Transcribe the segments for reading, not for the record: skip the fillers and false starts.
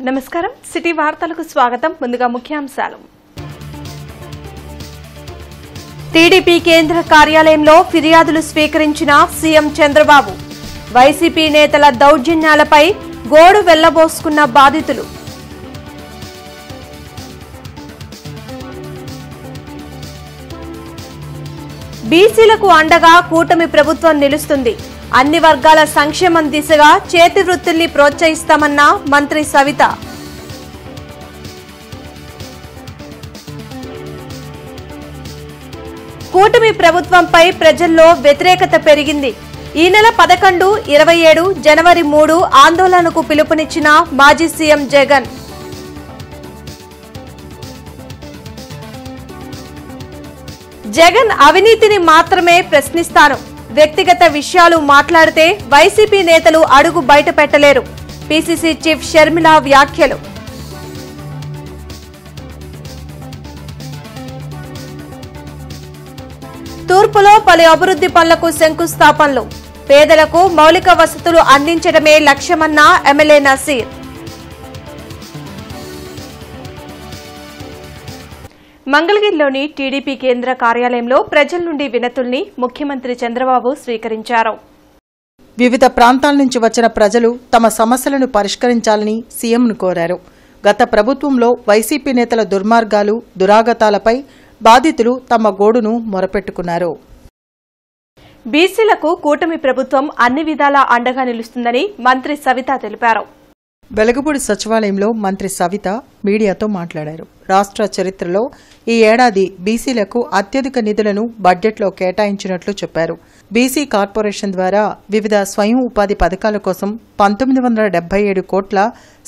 నమస్కారం సిటీ వార్తలకు స్వాగతం ముందుగా ముఖ్యాంశాలు టీడీపీ కేంద్ర కార్యాలయంలో ఫిర్యాదులు స్వీకరించిన సీఎం చంద్రబాబు వైసీపీ నేతల దౌర్జన్యాలపై గోడు వెళ్లబోసుకున్న బాధితులు బీసీలకు అండగా కూటమి ప్రభుత్వం నిలుస్తుంది అన్ని వర్గాల సంక్షేమం దిశగా చేతి వృత్తుల్ని ప్రోత్సహిస్తామన్న మంత్రి సవిత కూటమి ప్రభుత్వంపై ప్రజల్లో వ్యతిరేకత పెరిగింది ఈ నెల 11, 27, జనవరి 3 ఆందోళనకు పిలుపునిచ్చిన మాజీ సీఎం జగన్ జగన్ అవినీతిని మాత్రమే ప్రశ్నిస్తాను వ్యక్తిగత విషయాలు మాట్లాడితే వైసీపీ నేతలు అడుగు బయట పెట్టలేరు పీసీసీ చీఫ్ షర్మిల వ్యాఖ్యలు తూర్పులో పలు అభివృద్ధి పనులకు శంకుస్థాపనలు పేదలకు మౌలిక వసతులు అందించడమే లక్ష్యమన్న ఎమ్మెల్యే నసీర్ మంగళగిరిలోని టీడీపీ కేంద్ర కార్యాలయంలో ప్రజల నుండి వినతుల్ని ముఖ్యమంత్రి చంద్రబాబు స్వీకరించారు. వివిధ ప్రాంతాల నుంచి వచ్చిన ప్రజలు తమ సమస్యలను పరిష్కరించాలని సీఎంను కోరారు. గత ప్రభుత్వంలో వైసీపీ నేతల దుర్మార్గాలు, దురాగతాలపై బాధితులు తమ గోడును మొరపెట్టుకున్నారు. బీసీలకు కూటమి ప్రభుత్వం అన్ని విధాలా అండగా నిలుస్తుందని మంత్రి సవిత తెలిపారు. వెలగపూడి సచివాలయంలో మంత్రి సవిత మీడియాతో మాట్లాడారు. రాష్ట్ర చరిత్రలో ఈ ఏడాది బీసీలకు అత్యధిక నిధులను బడ్జెట్లో కేటాయించినట్లు చెప్పారు. బీసీ కార్పొరేషన్ ద్వారా వివిధ స్వయం ఉపాధి పథకాల కోసం 1977 కోట్ల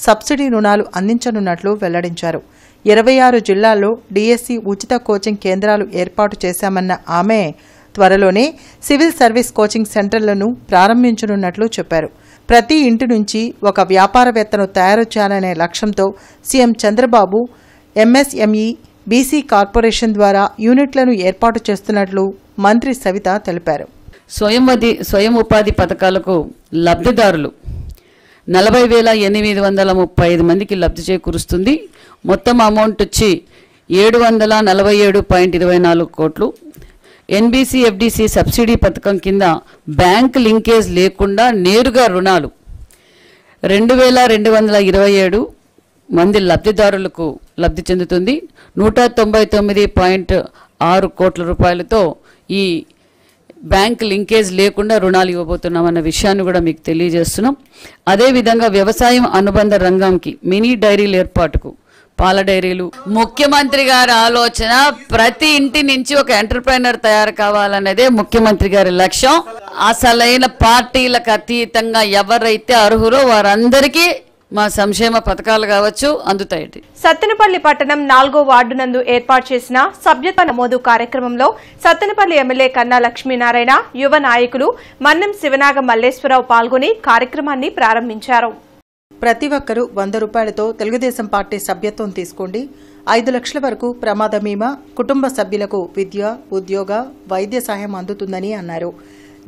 సబ్సిడీ రుణాలు అందించనున్నట్లు వెల్లడించారు. 26 జిల్లాల్లో డీఎస్సీ ఉచిత కోచింగ్ కేంద్రాలు ఏర్పాటు చేశామన్న ఆమె త్వరలోనే సివిల్ సర్వీస్ కోచింగ్ సెంటర్లను ప్రారంభించనున్నట్లు చెప్పారు. ప్రతి ఇంటి నుంచి ఒక వ్యాపారవేత్తను తయారు చేయాలనే లక్ష్యంతో CM Chandrababu MSME BC corporation ద్వారా యూనిట్లను ఏర్పాటు చేస్తున్నట్లు మంత్రి సవిత తెలిపారు. స్వయం ఉపాధి పథకాలకు లబ్ధిదారులు 40,835 మందికి లబ్ధి చేకూరుస్తుంది. మొత్తం అమౌంట్ వచ్చి 747.24 కోట్లు. ఎన్బీసీ ఎఫ్డీసీ సబ్సిడీ పథకం కింద బ్యాంక్ లింకేజ్ లేకుండా నేరుగా రుణాలు 2,227 మంది లబ్ధిదారులకు లబ్ధి చెందుతుంది. 199.6 కోట్ల రూపాయలతో ఈ బ్యాంక్ లింకేజ్ లేకుండా రుణాలు ఇవ్వబోతున్నామన్న విషయాన్ని కూడా మీకు తెలియజేస్తున్నాం. అదేవిధంగా వ్యవసాయం అనుబంధ రంగంకి మినీ డైరీల ఏర్పాటుకు పాల డైరీలు ముఖ్యమంత్రి గారి ఆలోచన ప్రతి ఇంటి నుంచి ఒక ఎంటర్ప్రైనర్ తయారు కావాలన్నదే ముఖ్యమంత్రి గారి లక్ష్యం. అసలైన పార్టీలకు అతీతంగా ఎవరైతే అర్హురో వారందరికీ మా సంక్షేమ పథకాలు కావచ్చు అందుతాయి. సత్తెనపల్లి పట్టణం 4వ వార్డు నందు ఏర్పాటు చేసిన సభ్యత్వ నమోదు కార్యక్రమంలో సత్తెనపల్లి ఎమ్మెల్యే కన్నా లక్ష్మీనారాయణ, యువ నాయకులు మన్నెం శివనాగ మల్లేశ్వరరావు పాల్గొని కార్యక్రమాన్ని ప్రారంభించారు. ప్రతి ఒక్కరూ 100 రూపాయలతో తెలుగుదేశం పార్టీ సభ్యత్వం తీసుకోండి. 5 లక్షల వరకు ప్రమాద బీమా, కుటుంబ సభ్యులకు విద్య, ఉద్యోగ, వైద్య సహాయం అందుతుందని అన్నారు.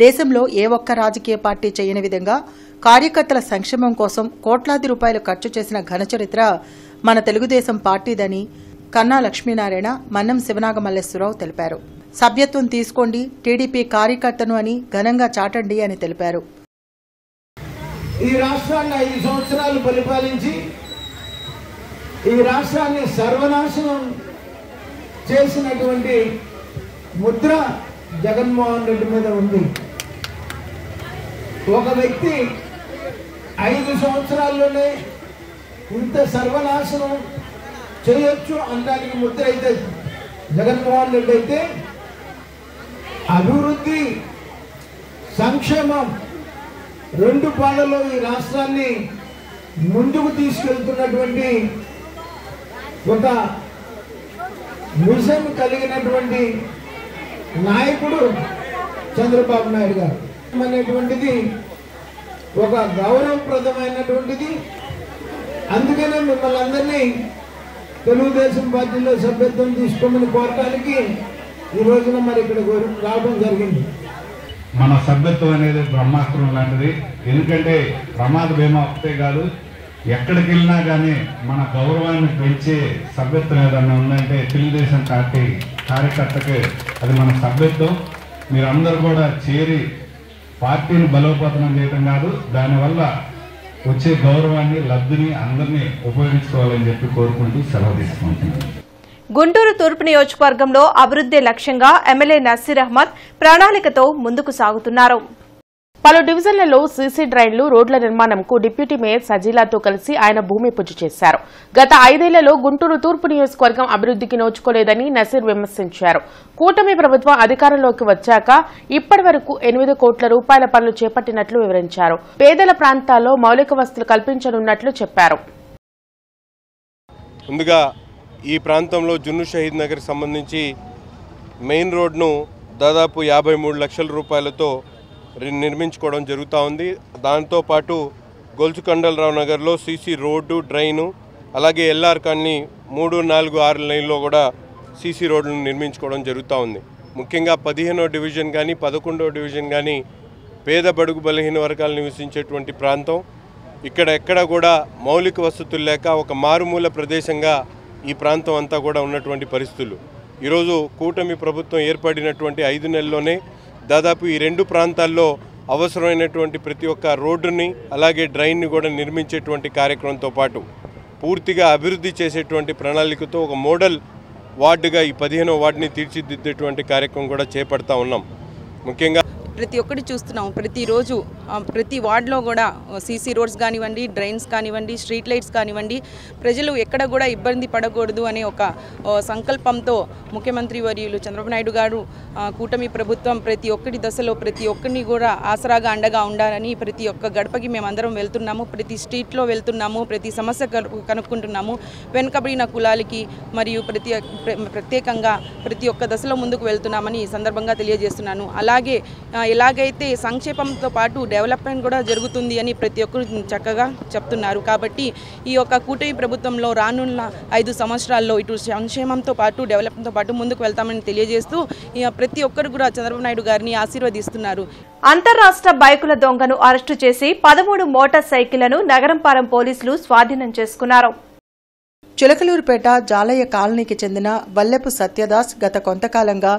దేశంలో ఏ ఒక్క రాజకీయ పార్టీ చేయని విధంగా కార్యకర్తల సంక్షేమం కోసం కోట్లాది రూపాయలు ఖర్చు చేసిన ఘనచరిత్ర మన తెలుగుదేశం పార్టీదని కన్నా లక్ష్మీనారాయణ, మన్నం శివనాగ మల్లేశ్వరరావు తెలిపారు. సభ్యత్వం తీసుకోండి, టీడీపీ కార్యకర్తను అని ఘనంగా చాటండి అని తెలిపారు. ఈ రాష్ట్రాన్ని 5 సంవత్సరాలు పరిపాలించి ఈ రాష్ట్రాన్ని సర్వనాశనం చేసినటువంటి ముద్ర జగన్మోహన్ రెడ్డి మీద ఉంది. ఒక వ్యక్తి 5 సంవత్సరాల్లోనే ఇంత సర్వనాశనం చేయొచ్చు అనడానికి ముద్ర అయితే జగన్మోహన్ రెడ్డి అయితే, అభివృద్ధి సంక్షేమం 2 పాళ్ళలో ఈ రాష్ట్రాన్ని ముందుకు తీసుకెళ్తున్నటువంటి ఒక విజన్ కలిగినటువంటి నాయకుడు చంద్రబాబు నాయుడు గారు అనేటువంటిది ఒక గౌరవప్రదమైనటువంటిది. అందుకనే మిమ్మల్ని అందరినీ తెలుగుదేశం పార్టీలో సభ్యత్వం తీసుకోమని కోరటానికి ఈ రోజున మరి ఇక్కడ రావడం జరిగింది. మన సభ్యత్వం అనేది బ్రహ్మాస్త్రం లాంటిది. ఎందుకంటే ప్రమాద బీమా ఒకటే కాదు, ఎక్కడికి వెళ్ళినా కానీ మన గౌరవాన్ని పెంచే సభ్యత్వం ఏదన్నా ఉందంటే తెలుగుదేశం పార్టీ కార్యకర్తకి అది మన సభ్యత్వం. మీరందరూ కూడా చేరి పార్టీని బలోపేతం చేయడం కాదు, దానివల్ల వచ్చే గౌరవాన్ని లబ్ధిని అందరినీ ఉపయోగించుకోవాలని చెప్పి కోరుకుంటూ సెలవు తీసుకుంటున్నాను. గుంటూరు తూర్పు నియోజకవర్గంలో అభివృద్ధి లక్ష్యంగా ఎమ్మెల్యే నసీర్ అహ్మద్ ప్రణాళికతో ముందుకు సాగుతున్నారు. పలు డివిజన్లలో సీసీ డ్రైన్లు, రోడ్ల నిర్మాణంకు డిప్యూటీ మేయర్ సజీలాతో కలిసి ఆయన భూమి పూజ చేశారు. గత 5 ఏళ్లలో గుంటూరు తూర్పు నియోజకవర్గం అభివృద్ధికి నోచుకోలేదని నసీర్ విమర్శించారు. కూటమి ప్రభుత్వం అధికారంలోకి వచ్చాక ఇప్పటి వరకు 8 కోట్ల రూపాయల పనులు చేపట్టినట్లు వివరించారు. పేదల ప్రాంతాల్లో మౌలిక వసతులు కల్పించనున్నట్లు చెప్పారు. ముందుగా ఈ ప్రాంతంలో జున్ను షహీద్ నగర్ సంబంధించి మెయిన్ రోడ్ను దాదాపు 53 లక్షల రూపాయలతో నిర్మించుకోవడం జరుగుతూ ఉంది. దాంతోపాటు గొలుసుకండలరావు నగర్లో సీసీ రోడ్డు, డ్రైను, అలాగే ఎల్ఆర్ కాలనీ 3, 4, 6 లైన్లో కూడా సీసీ రోడ్లను నిర్మించుకోవడం జరుగుతూ ఉంది. ముఖ్యంగా 15వ డివిజన్ కానీ 11వ డివిజన్ కానీ పేద బడుగు బలహీన వర్గాలు నివసించేటువంటి ప్రాంతం. ఇక్కడ ఎక్కడ కూడా మౌలిక వసతులు లేక ఒక మారుమూల ప్రదేశంగా ఈ ప్రాంతం అంతా కూడా ఉన్నటువంటి పరిస్థితులు. ఈరోజు కూటమి ప్రభుత్వం ఏర్పడినటువంటి 5 నెలల్లోనే దాదాపు ఈ 2 ప్రాంతాల్లో అవసరమైనటువంటి ప్రతి ఒక్క రోడ్డుని అలాగే డ్రైన్ని కూడా నిర్మించేటువంటి కార్యక్రమంతో పాటు పూర్తిగా అభివృద్ధి చేసేటువంటి ప్రణాళికతో ఒక మోడల్ వార్డుగా ఈ 15వ వార్డుని తీర్చిదిద్దేటువంటి కార్యక్రమం కూడా చేపడతా ఉన్నాం. ముఖ్యంగా ప్రతి ఒక్కటి చూస్తున్నాం. ప్రతిరోజు ప్రతి వార్డులో కూడా సీసీ రోడ్స్ కానివ్వండి, డ్రైన్స్ కానివ్వండి, స్ట్రీట్ లైట్స్ కానివ్వండి, ప్రజలు ఎక్కడ కూడా ఇబ్బంది పడకూడదు అనే ఒక సంకల్పంతో ముఖ్యమంత్రి వర్యులు చంద్రబాబు నాయుడు గారు కూటమి ప్రభుత్వం ప్రతి ఒక్కటి దశలో ప్రతి ఒక్కరిని కూడా ఆసరాగా అండగా ఉండాలని ప్రతి ఒక్క గడపకి మేమందరం వెళ్తున్నాము. ప్రతి స్ట్రీట్లో వెళ్తున్నాము, ప్రతి సమస్య కనుక్కుంటున్నాము. వెనుకబడిన కులాలకి మరియు ప్రత్యేకంగా ప్రతి ఒక్క దశలో ముందుకు వెళ్తున్నామని ఈ సందర్భంగా తెలియజేస్తున్నాను. అలాగే ఎలాగైతే సంక్షేమంతో పాటు డెవలప్మెంట్ కూడా జరుగుతుంది అని ప్రతి ఒక్కరు చక్కగా చెప్తున్నారు. కాబట్టి ఈ యొక్క కూటమి ప్రభుత్వంలో రానున్న 5 సంవత్సరాల్లో ఇటు సంక్షేమంతో పాటు డెవలప్మెంట్తో పాటు ముందుకు వెళ్తామని తెలియజేస్తూ ప్రతి ఒక్కరు కూడా చంద్రబాబు నాయుడు గారిని ఆశీర్వదిస్తున్నారు. అంతర్రాష్ట్ర బైకుల దొంగను అరెస్టు చేసి 13 మోటార్ సైకిళ్లను నగరంపాలెం పోలీసులు స్వాధీనం చేసుకున్నారు. చిలకలూరుపేట జాలయ్య కాలనీకి చెందిన వల్లెపు సత్యదాస్ గత కొంతకాలంగా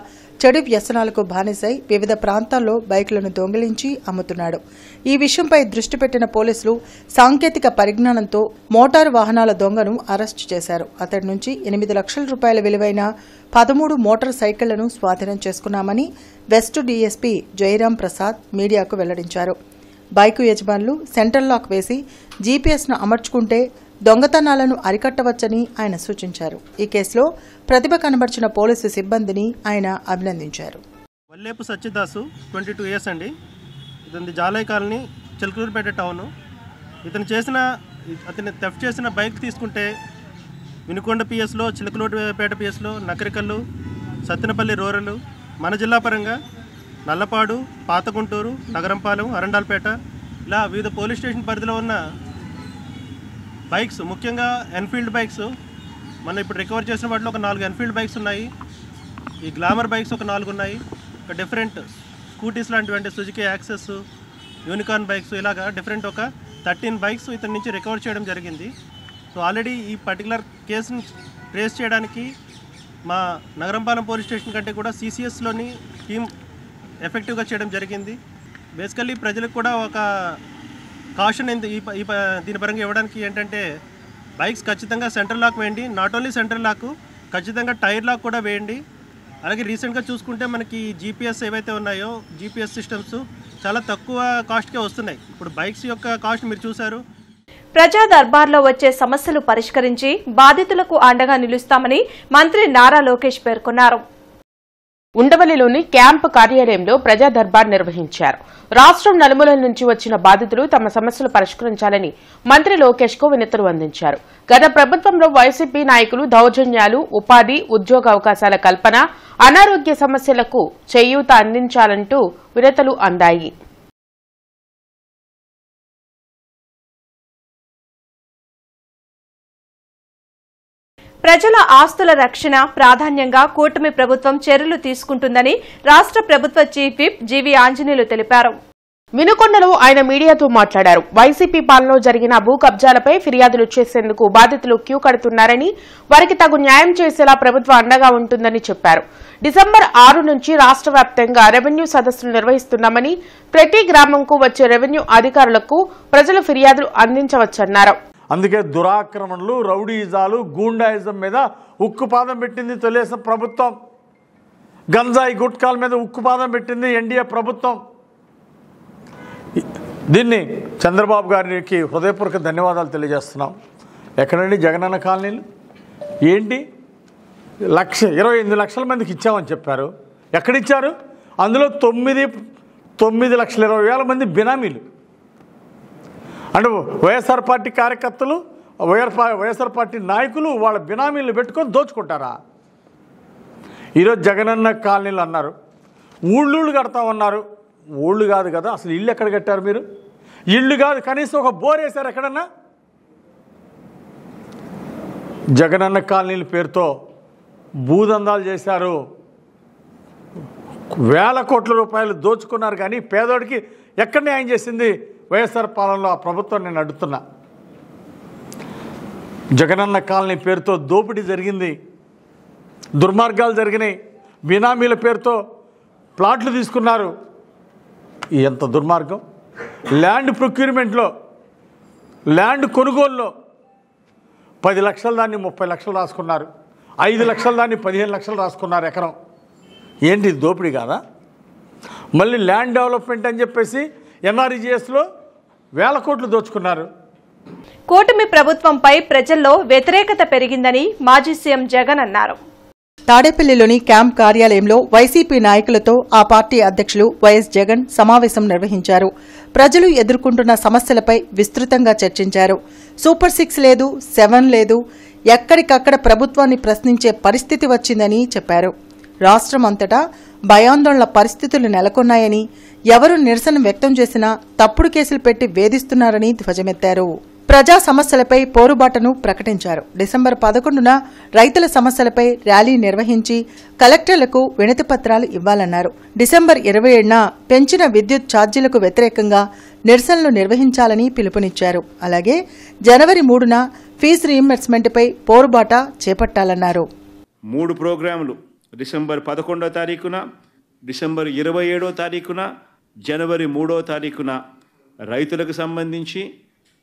చెడు వ్యసనాలకు బానిసై వివిధ ప్రాంతాల్లో బైకులను దొంగిలించి అమ్ముతున్నాడు. ఈ విషయంపై దృష్టి పెట్టిన పోలీసులు సాంకేతిక పరిజ్ఞానంతో మోటారు వాహనాల దొంగను అరెస్టు చేశారు. అతడి నుంచి 8 లక్షల రూపాయల విలువైన 13 మోటార్ సైకిళ్లను స్వాధీనం చేసుకున్నామని వెస్ట్ డీఎస్పీ జయరాం ప్రసాద్ మీడియాకు వెల్లడించారు. బైకు యజమానులు సెంట్రల్ లాక్ వేసి జీపీఎస్ను అమర్చుకుంటే దొంగతనాలను అరికట్టవచ్చని ఆయన సూచించారు. ఈ కేసులో ప్రతిభ కనబర్చిన పోలీసు సిబ్బందిని ఆయన అభినందించారు. వల్లేపు సత్యదాసు 22 ఇయర్స్ అండి. ఇతని జాలయ్య కాలనీ, చిలకలూరుపేట టౌన్. అతను థెఫ్ట్ చేసిన బైక్ తీసుకుంటే వినుకొండ పిఎస్లో, చిలకలూరుపేట పిఎస్లో, నకరికల్లు, సత్తెనపల్లి రూరల్, మన జిల్లా పరంగా నల్లపాడు, పాతగుంటూరు, నగరంపాలెం, అరండాల్పేట ఇలా వివిధ పోలీస్ స్టేషన్ పరిధిలో ఉన్న బైక్స్, ముఖ్యంగా ఎన్ఫీల్డ్ బైక్స్ మనం ఇప్పుడు రికవర్ చేసిన వాటిలో ఒక 4 ఎన్ఫీల్డ్ బైక్స్ ఉన్నాయి. ఈ గ్లామర్ బైక్స్ ఒక 4 ఉన్నాయి. ఒక డిఫరెంట్ స్కూటీస్ లాంటివంటి సుజుకి యాక్సెస్, యూనికార్న్ బైక్స్, ఇలాగా డిఫరెంట్ ఒక 13 బైక్స్ ఇతని నుంచి రికవర్ చేయడం జరిగింది. సో ఆల్రెడీ ఈ పర్టికులర్ కేసుని ట్రేస్ చేయడానికి మా నగరంపాలెం పోలీస్ స్టేషన్ కంటే కూడా సిసిఎస్లోని టీమ్ ఎఫెక్టివ్గా చేయడం జరిగింది. బేసికల్లీ ప్రజలకు కూడా ఒక కాషన్ దీని పరంగా ఇవ్వడానికి ఏంటంటే బైక్స్ ఖచ్చితంగా సెంట్రల్ లాక్ వేయండి. నాట్ ఓన్లీ సెంట్రల్ లాక్, ఖచ్చితంగా టైర్ లాక్ కూడా వేయండి. అలాగే రీసెంట్గా చూసుకుంటే మనకి జీపీఎస్ ఏవైతే ఉన్నాయో జీపీఎస్ సిస్టమ్స్ చాలా తక్కువ కాస్ట్కే వస్తున్నాయి. ఇప్పుడు బైక్స్ యొక్క కాస్ట్ మీరు చూశారు. ప్రజా దర్బార్లో వచ్చే సమస్యలు పరిష్కరించి బాధితులకు అండగా నిలుస్తామని మంత్రి నారా లోకేష్ పేర్కొన్నారు. ఉండవల్లిలోని క్యాంపు కార్యాలయంలో ప్రజా దర్బార్ నిర్వహించారు. రాష్ట్రం నలుమూలల నుంచి వచ్చిన బాధితులు తమ సమస్యలు పరిష్కరించాలని మంత్రి లోకేష్ కు వినతులు అందించారు. గత ప్రభుత్వంలో వైసీపీ నాయకులు దౌర్జన్యాలు, ఉపాధి, ఉద్యోగ అవకాశాల కల్పన, అనారోగ్య సమస్యలకు చేయూత అందించాలంటూ వినతులు అందాయి. ప్రజల ఆస్తుల రక్షణ ప్రాధాన్యంగా కూటమి ప్రభుత్వం చర్యలు తీసుకుంటుందని రాష్ట్ర ప్రభుత్వ చీఫ్ విప్ జీవీ ఆంజనేయులు తెలిపారు. వినుకొండలో ఆయన మీడియాతో మాట్లాడారు. వైసీపీ పాలనలో జరిగిన భూ కబ్జాలపై ఫిర్యాదులు చేసేందుకు బాధితులు క్యూ కడుతున్నారని, వారికి తగు న్యాయం చేసేలా ప్రభుత్వం అండగా ఉంటుందని చెప్పారు. డిసెంబర్ 6 నుంచి రాష్ట్ర వ్యాప్తంగా రెవెన్యూ సదస్సులు నిర్వహిస్తున్నామని, ప్రతి గ్రామంకు వచ్చే రెవెన్యూ అధికారులకు ప్రజలు ఫిర్యాదులు అందించవచ్చన్నారు. అందుకే దురాక్రమణలు, రౌడీజాలు, గూండాయిజం మీద ఉక్కుపాదం పెట్టింది తెలుగుదేశం ప్రభుత్వం. గంజాయి గుట్కాల మీద ఉక్కుపాదం పెట్టింది ఎన్డీఏ ప్రభుత్వం. దీన్ని చంద్రబాబు గారికి హృదయపూర్వక ధన్యవాదాలు తెలియజేస్తున్నాం. ఎక్కడండి జగనన్న కాలనీలు? ఏంటి 28 లక్షల మందికి ఇచ్చామని చెప్పారు. ఎక్కడిచ్చారు? అందులో 9,20,000 మంది బినామీలు. అంటే వైఎస్ఆర్ పార్టీ కార్యకర్తలు, వైఎస్ఆర్ పార్టీ నాయకులు వాళ్ళ బినామీలు పెట్టుకొని దోచుకుంటారా? ఈరోజు జగనన్న కాలనీలు అన్నారు, ఊళ్ళు కడతామన్నారు. ఊళ్ళు కాదు కదా, అసలు ఇల్లు ఎక్కడ కట్టారు మీరు? ఇల్లు కాదు, కనీసం ఒక బోర్ వేశారు ఎక్కడన్నా? జగనన్న కాలనీల పేరుతో భూదందాలు చేశారు, వేల కోట్ల రూపాయలు దోచుకున్నారు. కానీ పేదోడికి ఎక్కడ న్యాయం చేసింది వైఎస్ఆర్ పాలనలో ఆ ప్రభుత్వం? నేను అడుగుతున్నా. జగనన్న కాలనీ పేరుతో దోపిడీ జరిగింది, దుర్మార్గాలు జరిగినాయి, బినామీల పేరుతో ప్లాట్లు తీసుకున్నారు. ఎంత దుర్మార్గం! ల్యాండ్ ప్రొక్యూర్మెంట్లో, ల్యాండ్ కొనుగోలులో 10 లక్షల దాన్ని 30 లక్షలు రాసుకున్నారు, 5 లక్షల దాన్ని 15 లక్షలు రాసుకున్నారు ఎకరం. ఏంటి దోపిడీ కాదా? మళ్ళీ ల్యాండ్ డెవలప్మెంట్ అని చెప్పేసి ఎన్ఆర్ఈజీఎస్లో వేల కోట్లు దోచుకున్నారు. కూటమి ప్రభుత్వంపై ప్రజల్లో వ్యతిరేకత పెరిగిందని మాజీ సీఎం జగన్ అన్నారు. తాడేపల్లిలోని క్యాంప్ కార్యాలయంలో వైసీపీ నాయకులతో ఆ పార్టీ అధ్యక్షులు వైఎస్ జగన్ సమావేశం నిర్వహించారు. ప్రజలు ఎదుర్కొంటున్న సమస్యలపై విస్తృతంగా చర్చించారు. సూపర్ 6 లేదు, 7 లేదు, ఎక్కడికక్కడ ప్రభుత్వాన్ని ప్రశ్నించే పరిస్థితి వచ్చిందని చెప్పారు. రాష్ట్రం అంతటా భయాందోళన పరిస్థితులు నెలకొన్నాయని, ఎవరు నిరసన వ్యక్తం చేసినా తప్పుడు కేసులు పెట్టి వేధిస్తున్నారని ధ్వజమెత్తారు. ప్రజా సమస్యలపై పోరుబాటను ప్రకటించారు. డిసెంబర్ 11న రైతుల సమస్యలపై ర్యాలీ నిర్వహించి కలెక్టర్లకు వినతి పత్రాలు ఇవ్వాలన్నారు. డిసెంబర్ 27న పెంచిన విద్యుత్ ఛార్జీలకు వ్యతిరేకంగా నిరసనలు నిర్వహించాలని పిలుపునిచ్చారు. అలాగే జనవరి 3న ఫీజు రీయింబర్స్మెంట్పై పోరుబాట చేపట్టాలన్నారు. 3 ప్రోగ్రాములు డిసెంబర్ 11వ తారీఖున, డిసెంబర్ 27వ తారీఖున, జనవరి 3వ తారీఖున రైతులకు సంబంధించి,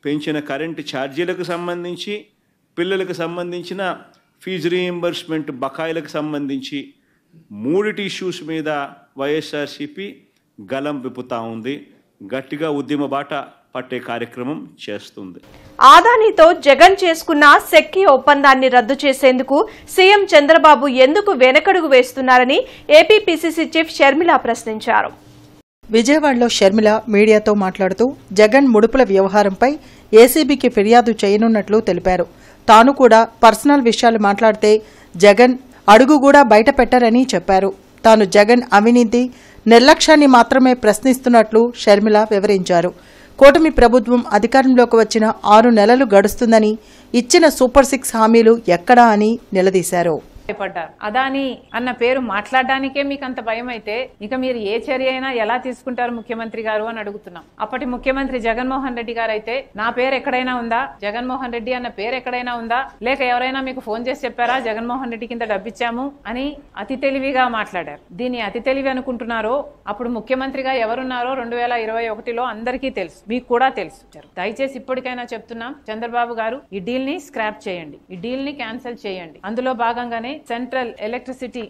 పెంచిన కరెంటు ఛార్జీలకు సంబంధించి, పిల్లలకు సంబంధించిన ఫీజు రీయింబర్స్మెంట్ బకాయిలకు సంబంధించి 3 ఇష్యూస్ మీద వైఎస్ఆర్సీపీ గలం విప్పుతా ఉంది. గట్టిగా ఉద్యమ బాట పట్టే కార్యక్రమం చేస్తుంది. ఆదానితో జగన్ చేసుకున్న సెక్కి ఒప్పందాన్ని రద్దు చేసేందుకు సీఎం చంద్రబాబు ఎందుకు వెనకడుగు వేస్తున్నారని ఏపీ పీసీసీ చీఫ్ షర్మిల ప్రశ్నించారు. విజయవాడలో షర్మిల మీడియాతో మాట్లాడుతూ జగన్ ముడుపుల వ్యవహారంపై ఏసీబీకి ఫిర్యాదు చేయనున్నట్లు తెలిపారు. తాను కూడా పర్సనల్ విషయాలు మాట్లాడితే జగన్ అడుగు కూడా బయట పెట్టరని చెప్పారు. తాను జగన్ అవినీతి, నిర్లక్ష్యాన్ని మాత్రమే ప్రశ్నిస్తున్నట్లు షర్మిల వివరించారు. కూటమి ప్రభుత్వం అధికారంలోకి వచ్చిన 6 నెలలు గడుస్తుందని, ఇచ్చిన సూపర్ 6 హామీలు ఎక్కడా అని నిలదీశారు. భయపడ్డారు. అదాని అన్న పేరు మాట్లాడడానికే మీకు అంత భయం అయితే ఇక మీరు ఏ చర్య అయినా ఎలా తీసుకుంటారు ముఖ్యమంత్రి గారు అని అడుగుతున్నాం. అప్పటి ముఖ్యమంత్రి జగన్మోహన్ రెడ్డి గారు అయితే నా పేరు ఎక్కడైనా ఉందా, జగన్మోహన్ రెడ్డి అన్న పేరు ఎక్కడైనా ఉందా, లేక ఎవరైనా మీకు ఫోన్ చేసి చెప్పారా జగన్మోహన్ రెడ్డి కింద డబ్బిచ్చాము అని అతి తెలివిగా మాట్లాడారు. దీన్ని అతి తెలివి అనుకుంటున్నారో అప్పుడు ముఖ్యమంత్రిగా ఎవరున్నారో 2021లో అందరికీ తెలుసు, మీకు కూడా తెలుసు. దయచేసి ఇప్పటికైనా చెప్తున్నాం, చంద్రబాబు గారు ఈ డీల్ ని స్క్రాప్ చేయండి, ఈ డీల్ ని క్యాన్సిల్ చేయండి. అందులో భాగంగానే సెంట్రల్ ఎలక్ట్రిసిటీ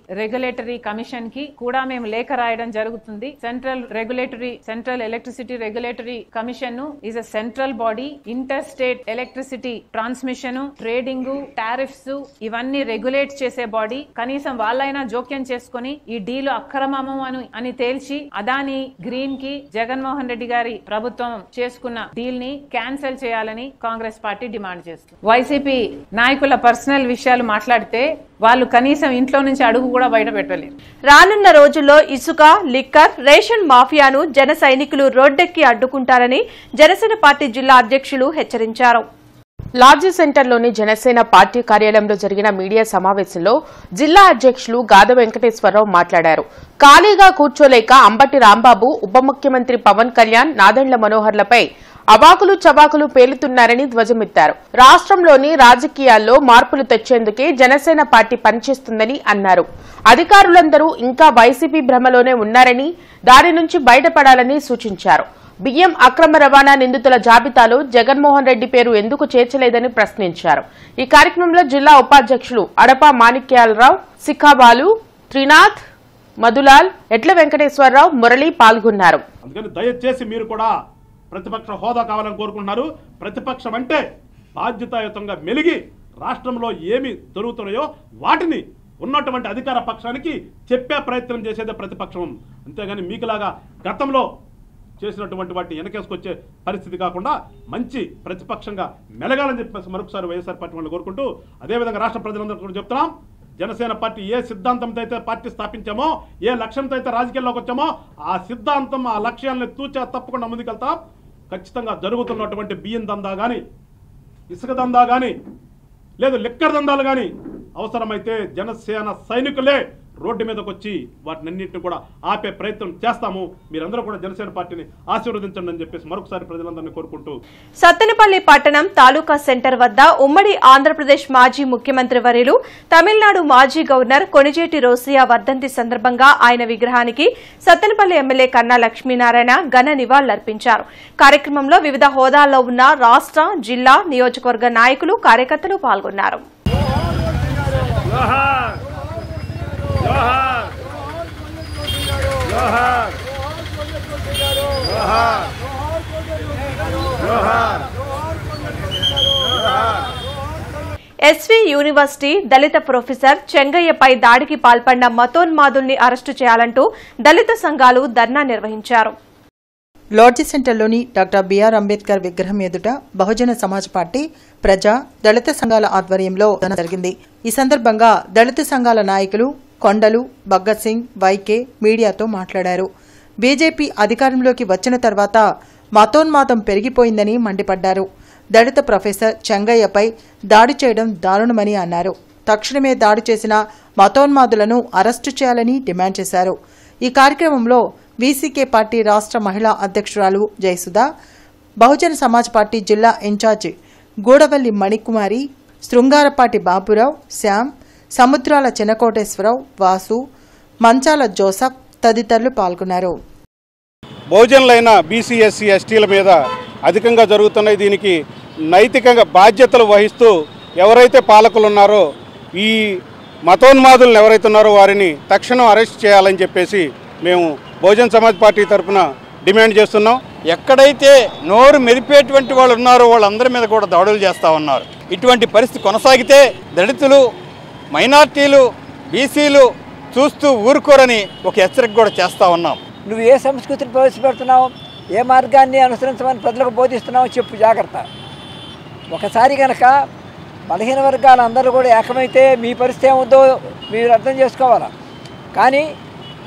కమిషన్ కి కూడా మేము లేఖ రాయడం జరుగుతుంది. Central electricity regulatory commission is a central body. Inter state electricity transmission, trading, tariffs ఇవన్నీ రెగ్యులేట్ చేసే బాడీ. కనీసం వాళ్ళైనా జోక్యం చేసుకుని ఈ డీల్ అక్రమము అని తేల్చి అదాని గ్రీన్ కి జగన్మోహన్ రెడ్డి గారి ప్రభుత్వం చేసుకున్న డీల్ ని క్యాన్సిల్ చేయాలని కాంగ్రెస్ పార్టీ డిమాండ్ చేస్తుంది. వైసీపీ నాయకుల పర్సనల్ విషయాలు మాట్లాడితే వాళ్ళు కనీసం ఇంట్లో నుంచి అడుగు కూడా బయట పెట్టలేరు. రానున్న రోజుల్లో ఇసుక, లిక్కర్, రేషన్ మాఫియాను జన సైనికులు రోడ్డెక్కి అడ్డుకుంటారని జనసేన పార్టీ జిల్లా అధ్యక్షులు హెచ్చరించారు. లాడ్జీ సెంటర్లోని జనసేన పార్టీ కార్యాలయంలో జరిగిన మీడియా సమావేశంలో జిల్లా అధ్యక్షులు గాద వెంకటేశ్వరరావు మాట్లాడారు. ఖాళీగా కూర్చోలేక అంబటి రాంబాబు, ఉప ముఖ్యమంత్రి పవన్ కళ్యాణ్, నాదెండ్ల మనోహర్లపై అవాకులు చవాకులు పేలుతున్నారని ధ్వజమెత్తారు. రాష్ట్రంలోని రాజకీయాల్లో మార్పులు తెచ్చేందుకే జనసేన పార్టీ పనిచేస్తుందని అన్నారు. అధికారులందరూ ఇంకా వైసీపీ భ్రమలోనే ఉన్నారని, దాని నుంచి బయటపడాలని సూచించారు. బియ్యం అక్రమ రవాణా నిందితుల జాబితాలో జగన్మోహన్ రెడ్డి పేరు ఎందుకు చేర్చలేదని ప్రశ్నించారు. ఈ కార్యక్రమంలో జిల్లా ఉపాధ్యక్షులు అడపా మాణిక్యాలరావు, సిఖాబాలు, త్రినాథ్, మధులాల్, ఎట్ల వెంకటేశ్వరరావు, మురళి పాల్గొన్నారు. అందుకని దయచేసి మీరు కూడా ప్రతిపక్ష హోదా కావాలని కోరుకుంటున్నారు. ప్రతిపక్షం అంటే బాధ్యతాయుతంగా మెలిగి రాష్ట్రంలో ఏమి జరుగుతున్నాయో వాటిని ఉన్నటువంటి అధికార పక్షానికి చెప్పే ప్రయత్నం చేసేదే ప్రతిపక్షం. అంతేగాని మీకులాగా గతంలో చేసినటువంటి వాటిని వెనకేసుకొచ్చే పరిస్థితి కాకుండా మంచి ప్రతిపక్షంగా మెలగాలని చెప్పేసి మరొకసారి వైఎస్ఆర్ పార్టీ వాళ్ళు కోరుకుంటూ, అదేవిధంగా రాష్ట్ర ప్రజలందరూ కూడా చెప్తున్నాం, జనసేన పార్టీ ఏ సిద్ధాంతంతో అయితే పార్టీ స్థాపించామో, ఏ లక్ష్యంతో అయితే రాజకీయాల్లోకి వచ్చామో ఆ సిద్ధాంతం, ఆ లక్ష్యాలను తూచా తప్పకుండా ముందుకెళ్తాం. ఖచ్చితంగా జరుగుతున్నటువంటి బియ్యం దందా కానీ, ఇసుక దందా కానీ, లేదు లిక్కర్ దందాలు కానీ అవసరమైతే జనసేన సైనికులే రోడ్డు మీదకి వచ్చి వాటినన్నింటిని కూడా ఆపే ప్రయత్నం చేస్తాము. మీరందరూ కూడా జనసేన పార్టీని ఆశీర్వదించండి అని చెప్పేసి మరొకసారి ప్రజలందరినీ కోరుకుంటూ, సత్తెనపల్లి పట్టణం తాలూకా సెంటర్ వద్ద ఉమ్మడి ఆంధ్రప్రదేశ్ మాజీ ముఖ్యమంత్రి వర్యులు, తమిళనాడు మాజీ గవర్నర్ కొణిజేటి రోసయ్య వర్ధంతి సందర్భంగా ఆయన విగ్రహానికి సత్తెనపల్లి ఎమ్మెల్యే కన్నా లక్ష్మీనారాయణ ఘన నివాళులర్పించారు. కార్యక్రమంలో వివిధ హోదాల్లో ఉన్న రాష్ట్ర, జిల్లా, నియోజకవర్గ నాయకులు, కార్యకర్తలు పాల్గొన్నారు. ఎస్వీ యూనివర్సిటీ దళిత ప్రొఫెసర్ చెంగయ్యపై దాడికి పాల్పడిన మతోన్మాదుల్ని అరెస్టు చేయాలంటూ దళిత సంఘాలు ధర్నా నిర్వహించారు. లాడ్జీ సెంటర్లోని డాక్టర్ బిఆర్ అంబేద్కర్ విగ్రహం ఎదుట బహుజన సమాజ్ పార్టీ, ప్రజా, దళిత సంఘాల ఆధ్వర్యంలో జరిగింది. ఈ సందర్భంగా దళిత సంఘాల నాయకులు కొండలు, భగత్ సింగ్, వైకే మీడియాతో మాట్లాడారు. బీజేపీ అధికారంలోకి వచ్చిన తర్వాత మతోన్మాదం పెరిగిపోయిందని మండిపడ్డారు. దళిత ప్రొఫెసర్ చెంగయ్యపై దాడి చేయడం దారుణమని అన్నారు. తక్షణమే దాడి చేసిన మతోన్మాదులను అరెస్టు చేయాలని డిమాండ్ చేశారు. ఈ కార్యక్రమంలో వీసీకే పార్టీ రాష్ట్ర మహిళా అధ్యక్షురాలు జయసుధ, బహుజన సమాజ్ పార్టీ జిల్లా ఇన్ఛార్జి గూడవల్లి మణికుమారి, శృంగారపాటి బాబురావు, శ్యామ్, సముద్రాల చిన్నకోటేశ్వరరావు, వాసు, మంచాల జోసఫ్ తదితరులు పాల్గొన్నారు. బహుజనులైన బీసీ, ఎస్సీ, ఎస్టీల మీద అధికంగా జరుగుతున్నాయి. దీనికి నైతికంగా బాధ్యతలు వహిస్తూ ఎవరైతే పాలకులు ఉన్నారో, ఈ మతోన్మాదులను ఎవరైతే ఉన్నారో వారిని తక్షణం అరెస్ట్ చేయాలని చెప్పేసి మేము బహుజన్ సమాజ్ పార్టీ తరఫున డిమాండ్ చేస్తున్నాం. ఎక్కడైతే నోరు మెరిపేటువంటి వాళ్ళు ఉన్నారో వాళ్ళందరి మీద కూడా దాడులు చేస్తూ ఉన్నారు. ఇటువంటి పరిస్థితి కొనసాగితే దళితులు, మైనార్టీలు, బీసీలు చూస్తూ ఊరుకోరని ఒక హెచ్చరిక కూడా చేస్తూ ఉన్నాం. నువ్వు ఏ సంస్కృతిని ప్రవేశపెడుతున్నావు, ఏ మార్గాన్ని అనుసరించమని ప్రజలకు బోధిస్తున్నావో చెప్పు, జాగ్రత్త. ఒకసారి కనుక బలహీన వర్గాలు అందరూ కూడా ఏకమైతే మీ పరిస్థితి ఏమవుద్దో మీరు అర్థం చేసుకోవాలా. కానీ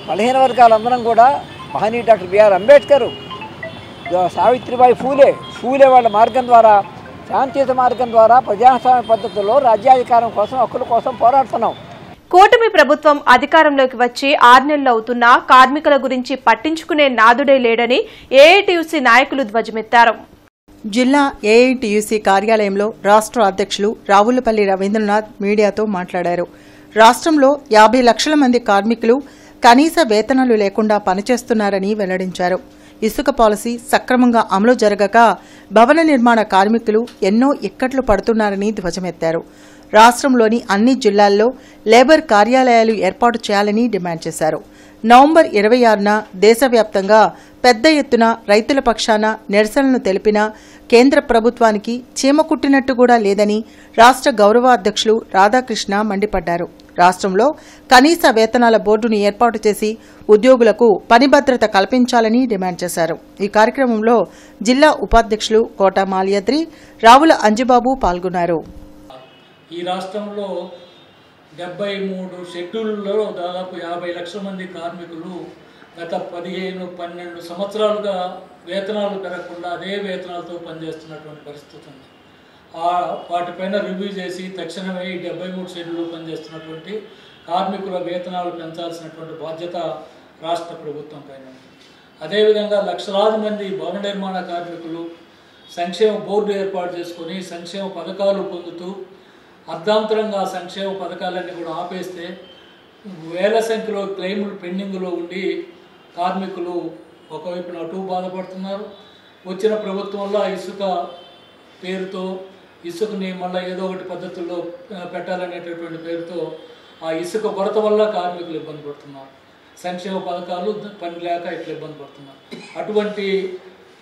బలహీన వర్గాలందరం కూడా మహనీయుడు డాక్టర్ బిఆర్ అంబేద్కర్, సావిత్రిబాయి ఫూలే వాళ్ళ మార్గం ద్వారా, శాంతియుత మార్గం ద్వారా ప్రజాస్వామ్య పద్ధతుల్లో రాజ్యాధికారం కోసం, హక్కుల కోసం పోరాడుతున్నాం. కూటమి ప్రభుత్వం అధికారంలోకి వచ్చి 6 నెలలు అవుతున్నా కార్మికుల గురించి పట్టించుకునే నాదుడే లేడని ఏఐటీయూసీ నాయకులు ధ్వజమెత్తారు. జిల్లా ఏఐటీయూసీ కార్యాలయంలో రాష్ట్ర అధ్యక్షులు రావులపల్లి రవీంద్రనాథ్ మీడియాతో మాట్లాడారు. రాష్ట్రంలో 50 లక్షల మంది కార్మికులు కనీస వేతనాలు లేకుండా పనిచేస్తున్నారని వెల్లడించారు. ఇసుక పాలసీ సక్రమంగా అమలు జరగక భవన నిర్మాణ కార్మికులు ఎన్నో ఇక్కట్లు పడుతున్నారని ధ్వజమెత్తారు. రాష్ట్రంలోని అన్ని జిల్లాల్లో లేబర్ కార్యాలయాలు ఏర్పాటు చేయాలని డిమాండ్ చేశారు. నవంబర్ 26న దేశవ్యాప్తంగా పెద్ద ఎత్తున రైతుల పక్షాన నిరసనలు తెలిపిన కేంద్ర ప్రభుత్వానికి చీమ కుట్టినట్టు కూడా లేదని రాష్ట్ర గౌరవ అధ్యక్షులు రాధాకృష్ణ మండిపడ్డారు. రాష్ట్రంలో కనీస వేతనాల బోర్డును ఏర్పాటు చేసి ఉద్యోగులకు పని భద్రత కల్పించాలని డిమాండ్ చేశారు. ఈ కార్యక్రమంలో జిల్లా ఉపాధ్యక్షులు కోట మాల్యాద్రి, రావుల అంజిబాబు పాల్గొన్నారు. ఈ రాష్ట్రంలో 73 షెడ్యూల్లో దాదాపు 50 లక్షల మంది కార్మికులు గత 15-12 సంవత్సరాలుగా వేతనాలు పెరగకుండా అదే వేతనాలతో పనిచేస్తున్నటువంటి పరిస్థితి ఉంది. వాటిపైన రివ్యూ చేసి తక్షణమే 73 షెడ్యూల్లో పనిచేస్తున్నటువంటి కార్మికుల వేతనాలు పెంచాల్సినటువంటి బాధ్యత రాష్ట్ర ప్రభుత్వం పైన. అదేవిధంగా లక్షలాది మంది భవన నిర్మాణ కార్మికులు సంక్షేమ బోర్డు ఏర్పాటు చేసుకొని సంక్షేమ పథకాలు పొందుతూ అర్ధాంతరంగా సంక్షేమ పథకాలన్నీ కూడా ఆపేస్తే వేల సంఖ్యలో క్లెయిములు పెండింగ్లో ఉండి కార్మికులు ఒకవైపున అటు బాధపడుతున్నారు. వచ్చిన ప్రభుత్వంలో ఇసుక పేరుతో ఇసుకని మళ్ళీ ఏదో ఒకటి పద్ధతుల్లో పెట్టాలనేటటువంటి పేరుతో ఆ ఇసుక కొరత వల్ల కార్మికులు ఇబ్బంది పడుతున్నారు. సంక్షేమ పథకాలు పని లేక ఇట్లా ఇబ్బంది పడుతున్నారు. అటువంటి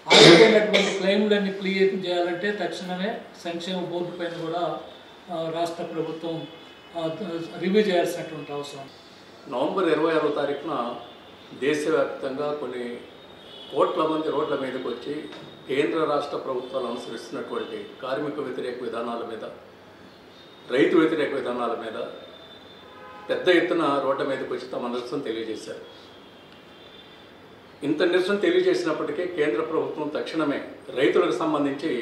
ఆగిపోయినటువంటి క్లెయిమ్లన్నీ క్లియర్ చేయాలంటే తక్షణమే సంక్షేమ బోర్డు పైన కూడా రాష్ట్ర ప్రభుత్వం రివ్యూ చేయాల్సినటువంటి అవసరం. నవంబర్ 26వ తారీఖున దేశవ్యాప్తంగా కొన్ని కోట్ల మంది రోడ్ల మీదకి వచ్చి కేంద్ర రాష్ట్ర ప్రభుత్వాలు అనుసరిస్తున్నటువంటి కార్మిక వ్యతిరేక విధానాల మీద, రైతు వ్యతిరేక విధానాల మీద పెద్ద ఎత్తున రోడ్ల మీదకి వచ్చి తమ నిరసన తెలియజేశారు. ఇంత నిరసన తెలియజేసినప్పటికీ కేంద్ర ప్రభుత్వం తక్షణమే రైతులకు సంబంధించి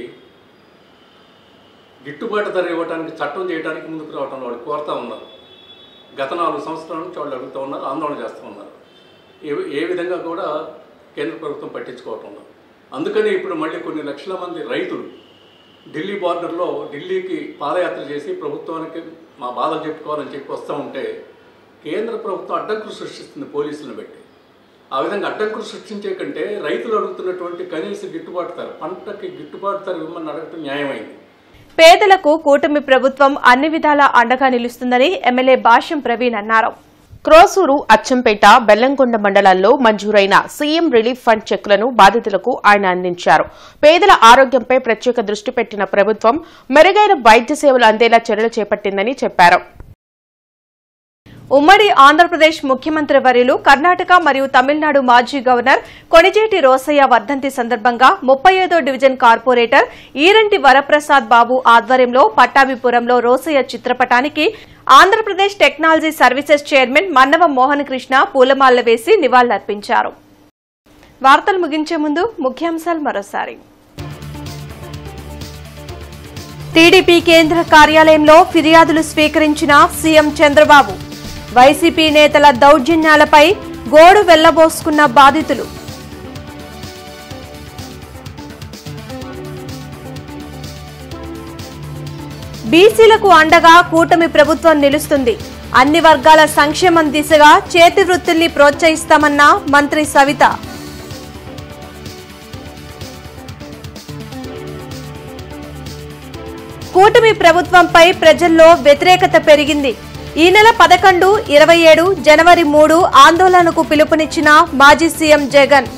గిట్టుబాటు ధర ఇవ్వడానికి చట్టం చేయడానికి ముందుకు రావడం వాళ్ళు కోరుతూ ఉన్నారు. గత 4 సంవత్సరాల నుంచి వాళ్ళు అడుగుతూ ఉన్నారు, ఆందోళన చేస్తూ ఉన్నారు. ఏ విధంగా కూడా కేంద్ర ప్రభుత్వం పట్టించుకోవటం ఉన్నారు. అందుకని ఇప్పుడు మళ్ళీ కొన్ని లక్షల మంది రైతులు ఢిల్లీ బార్డర్లో ఢిల్లీకి పాదయాత్ర చేసి ప్రభుత్వానికి మా బాధలు చెప్పుకోవాలని చెప్పి వస్తూ ఉంటే కేంద్ర ప్రభుత్వం అడ్డంకులు సృష్టిస్తుంది పోలీసులను పెట్టి. ఆ విధంగా అడ్డంకులు సృష్టించే కంటే రైతులు అడుగుతున్నటువంటి కనీస గిట్టుబాటు ధర, పంటకి గిట్టుబాటు ధర ఇవ్వమని అడగటం న్యాయమైంది. పేదలకు కూటమి ప్రభుత్వం అన్ని విధాలా అండగా నిలుస్తుందని ఎమ్మెల్యే భాష్యం ప్రవీణ్ అన్నారు. క్రోసూరు, అచ్చంపేట, బెల్లంకొండ మండలాల్లో మంజూరైన సీఎం రిలీఫ్ ఫండ్ చెక్కులను బాధితులకు ఆయన అందించారు. పేదల ఆరోగ్యంపై ప్రత్యేక దృష్టి పెట్టిన ప్రభుత్వం మెరుగైన వైద్య సేవలు అందేలా చర్యలు చేపట్టిందని చెప్పారు. ఉమ్మడి ఆంధ్రప్రదేశ్ ముఖ్యమంత్రి వర్యులు కర్ణాటక మరియు తమిళనాడు మాజీ గవర్నర్ కొణిజేటి రోసయ్య వర్ధంతి సందర్భంగా 35వ డివిజన్ కార్పొరేటర్ ఈరంటి వరప్రసాద్ బాబు ఆధ్వర్యంలో పట్టాభిపురంలో రోసయ్య చిత్రపటానికి Andhra Pradesh technology services chairman Mannava Mohan Krishna పూలమాలలు వేసి నివాళులర్పించారు. వార్తలు ముగించే ముందు ముఖ్యాంశాలు మరోసారి. టీడీపీ కేంద్ర కార్యాలయంలో ఫిర్యాదులు స్వీకరించిన సీఎం చంద్రబాబు. వైసీపీ నేతల దౌర్జన్యాలపై గోడు వెళ్లబోసుకున్న బాధితులు. బీసీలకు అండగా కూటమి ప్రభుత్వం నిలుస్తుంది. అన్ని వర్గాల సంక్షేమం దిశగా చేతి వృత్తుల్ని ప్రోత్సహిస్తామన్న మంత్రి సవిత. కూటమి ప్రభుత్వంపై ప్రజల్లో వ్యతిరేకత పెరిగింది. ఈ నెల 11, 27, జనవరి 3 ఆందోళనకు పిలుపునిచ్చిన మాజీ సీఎం జగన్.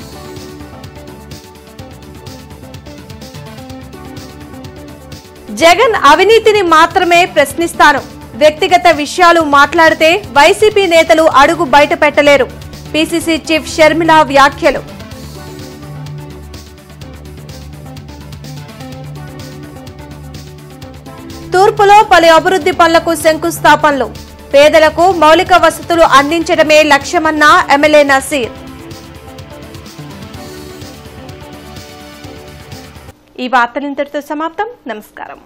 జగన్ అవినీతిని మాత్రమే ప్రశ్నిస్తాను. వ్యక్తిగత విషయాలు మాట్లాడితే వైసీపీ నేతలు అడుగు బయట పెట్టలేరు. పీసీసీ చీఫ్ షర్మిల వ్యాఖ్యలు. తూర్పులో పలు అభివృద్ధి పనులకు శంకుస్థాపనలు. పేదలకు మౌలిక వసతులు అందించడమే లక్ష్యమన్న ఎమ్మెల్యే నసీర్. ఈ వార్తలు ఇంతటితో సమాప్తం. నమస్కారం.